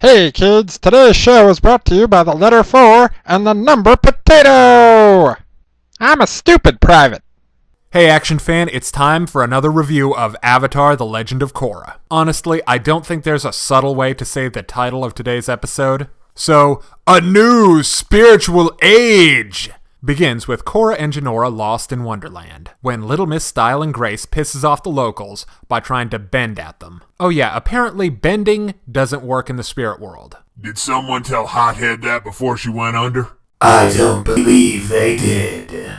Hey kids, today's show is brought to you by the letter 4 and the number potato! I'm a stupid private. Hey action fan, it's time for another review of Avatar: The Legend of Korra. Honestly, I don't think there's a subtle way to say the title of today's episode. So, A New Spiritual Age begins with Korra and Jinora lost in Wonderland, when Little Miss Style and Grace pisses off the locals by trying to bend at them. Oh yeah, apparently bending doesn't work in the spirit world. Did someone tell Hothead that before she went under? I don't believe they did.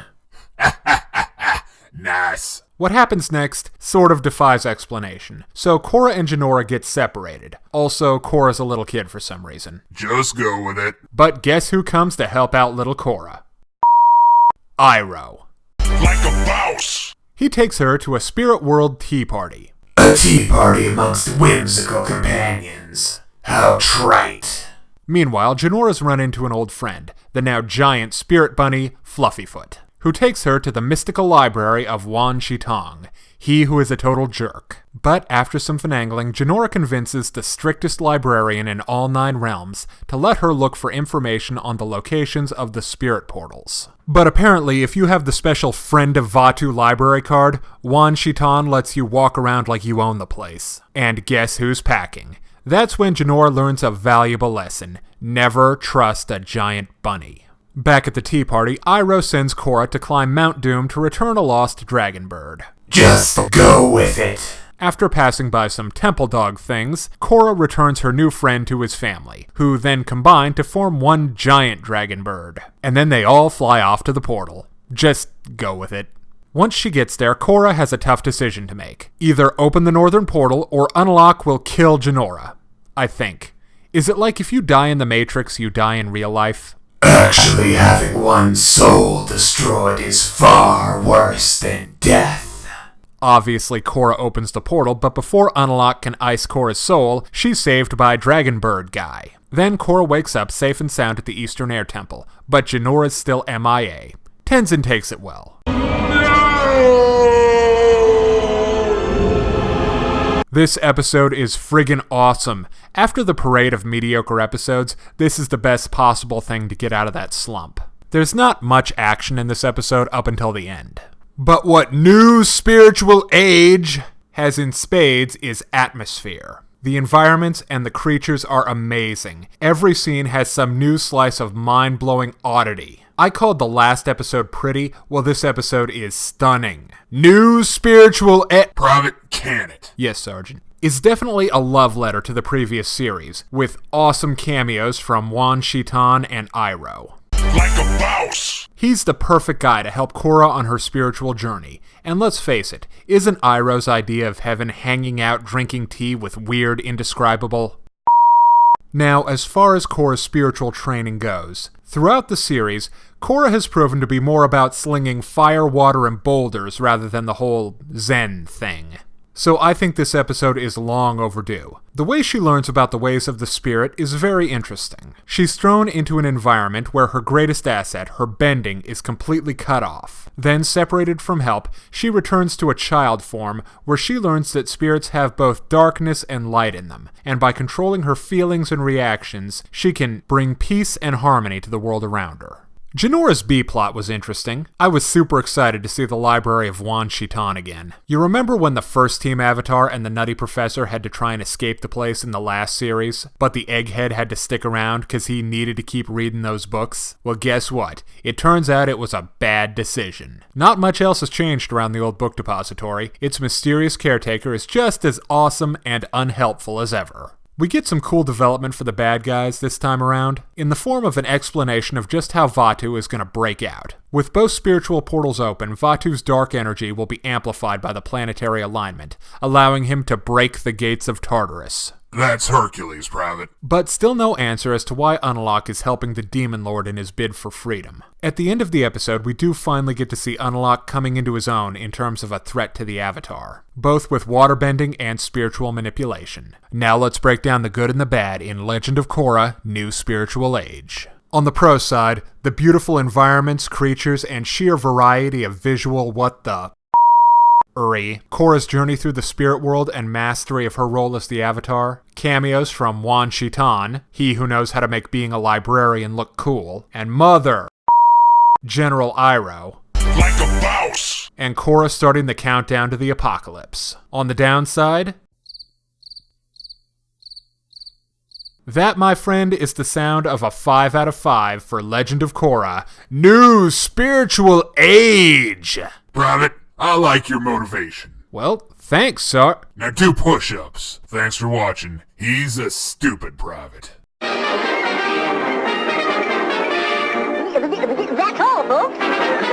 Nice. What happens next sort of defies explanation. So Korra and Jinora get separated. Also, Korra's a little kid for some reason. Just go with it. But guess who comes to help out little Korra? Iroh. Like a boss. He takes her to a spirit world tea party. A tea party amongst whimsical companions. How trite. Meanwhile, Jinora's run into an old friend, the now giant spirit bunny, Fluffyfoot, who takes her to the mystical library of Wan Shi-Tong, he who is a total jerk. But after some finagling, Jinora convinces the strictest librarian in all 9 realms to let her look for information on the locations of the spirit portals. But apparently, if you have the special Friend of Vaatu library card, Wan Shi-Tong lets you walk around like you own the place. And guess who's packing? That's when Jinora learns a valuable lesson. Never trust a giant bunny. Back at the tea party, Iroh sends Korra to climb Mount Doom to return a lost dragon bird. Just go with it. After passing by some temple dog things, Korra returns her new friend to his family, who then combine to form one giant dragon bird. And then they all fly off to the portal. Just go with it. Once she gets there, Korra has a tough decision to make. Either open the northern portal, or Unalaq will kill Jinora. I think. Is it like if you die in the Matrix, you die in real life? Actually, having one's soul destroyed is far worse than death. Obviously, Korra opens the portal, but before Unalaq can ice Korra's soul, she's saved by Dragon Bird Guy. Then Korra wakes up safe and sound at the Eastern Air Temple, but Jinora's still MIA. Tenzin takes it well. This episode is friggin' awesome. After the parade of mediocre episodes, this is the best possible thing to get out of that slump. There's not much action in this episode up until the end. But what New Spiritual Age has in spades is atmosphere. The environments and the creatures are amazing. Every scene has some new slice of mind-blowing oddity. I called the last episode pretty, well this episode is stunning. New Spiritual Private, can it? Yes, Sergeant. Is definitely a love letter to the previous series, with awesome cameos from Wan Shi-Tong and Iroh. Like a boss. He's the perfect guy to help Korra on her spiritual journey. And let's face it, isn't Iroh's idea of heaven hanging out drinking tea with weird, indescribable? Now, as far as Korra's spiritual training goes, throughout the series, Korra has proven to be more about slinging fire, water, and boulders rather than the whole Zen thing. So I think this episode is long overdue. The way she learns about the ways of the spirit is very interesting. She's thrown into an environment where her greatest asset, her bending, is completely cut off. Then, separated from help, she returns to a child form where she learns that spirits have both darkness and light in them, and by controlling her feelings and reactions, she can bring peace and harmony to the world around her. Jinora's B-plot was interesting. I was super excited to see the library of Wan Shi-Tong again. You remember when the first Team Avatar and the Nutty Professor had to try and escape the place in the last series, but the Egghead had to stick around because he needed to keep reading those books? Well, guess what? It turns out it was a bad decision. Not much else has changed around the old book depository. Its mysterious caretaker is just as awesome and unhelpful as ever. We get some cool development for the bad guys this time around, in the form of an explanation of just how Vaatu is going to break out. With both spiritual portals open, Vaatu's dark energy will be amplified by the planetary alignment, allowing him to break the gates of Tartarus. That's Hercules, Private. But still no answer as to why Unalaq is helping the Demon Lord in his bid for freedom. At the end of the episode, we do finally get to see Unalaq coming into his own in terms of a threat to the Avatar, both with waterbending and spiritual manipulation. Now let's break down the good and the bad in Legend of Korra: New Spiritual Age. On the pro side, the beautiful environments, creatures, and sheer variety of visual what the Uri, Korra's journey through the spirit world and mastery of her role as the Avatar, cameos from Wan Shitan, he who knows how to make being a librarian look cool, and Mother, General Iroh, Like a mouse. and Korra starting the countdown to the apocalypse. On the downside, that, my friend, is the sound of a 5 out of 5 for Legend of Korra, New Spiritual Age! Private, I like your motivation. Well, thanks, sir. Now do push-ups. Thanks for watching. He's a stupid private. That's all, folks.